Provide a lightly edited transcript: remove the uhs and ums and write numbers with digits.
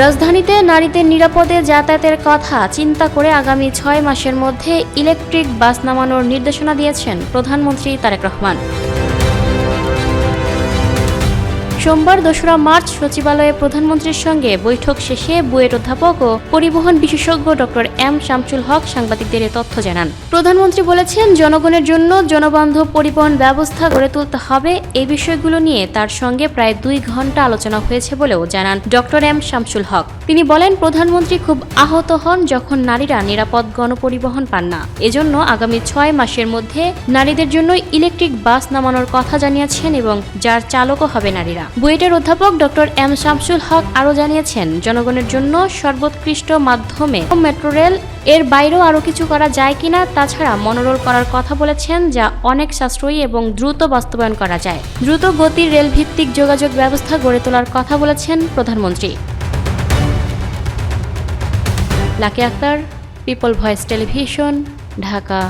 রাজধানীতে নারীদের নিরাপদে যাতায়াতের কথা চিন্তা করে আগামী 6 মাসের মধ্যে ইলেকট্রিক বাস নামানোর নির্দেশনা দিয়েছেন প্রধানমন্ত্রী তারেক রহমান। সোমবার ২রা মার্চ সচিবালয়ে প্রধানমন্ত্রীর সঙ্গে বৈঠক শেষে বুয়েট অধ্যাপক ও পরিবহন বিশেষজ্ঞ ডক্টর এম শামসুল হক সাংবাদিকদের এ তথ্য জানান। প্রধানমন্ত্রী বলেছেন, জনগণের জন্য জনবান্ধব পরিবহন ব্যবস্থা গড়ে তুলতে হবে। এই বিষয়গুলো নিয়ে তার সঙ্গে প্রায় 2 ঘণ্টা আলোচনা হয়েছে বলেও জানান ডক্টর এম শামসুল হক। তিনি বলেন, প্রধানমন্ত্রী খুব আহত হন যখন নারীরা নিরাপদ গণপরিবহন পান না। এজন্য আগামী 6 মাসের মধ্যে নারীদের জন্য ইলেকট্রিক বাস নামানোর কথা জানিয়েছেন এবং যার চালকও হবে নারীরা। বুয়েটের অধ্যাপক ডক্টর এম শামসুল হক আরও জানিয়েছেন, জনগণের জন্য সর্বোৎকৃষ্ট মাধ্যমে মেট্রো রেল, এর বাইরেও আরও কিছু করা যায় কিনা। তাছাড়া মনোরোল করার কথা বলেছেন, যা অনেক সাশ্রয়ী এবং দ্রুত বাস্তবায়ন করা যায়। দ্রুত গতির রেল ভিত্তিক যোগাযোগ ব্যবস্থা গড়ে তোলার কথা বলেছেন প্রধানমন্ত্রী। Lucky Akter, people voice television, Dhaka.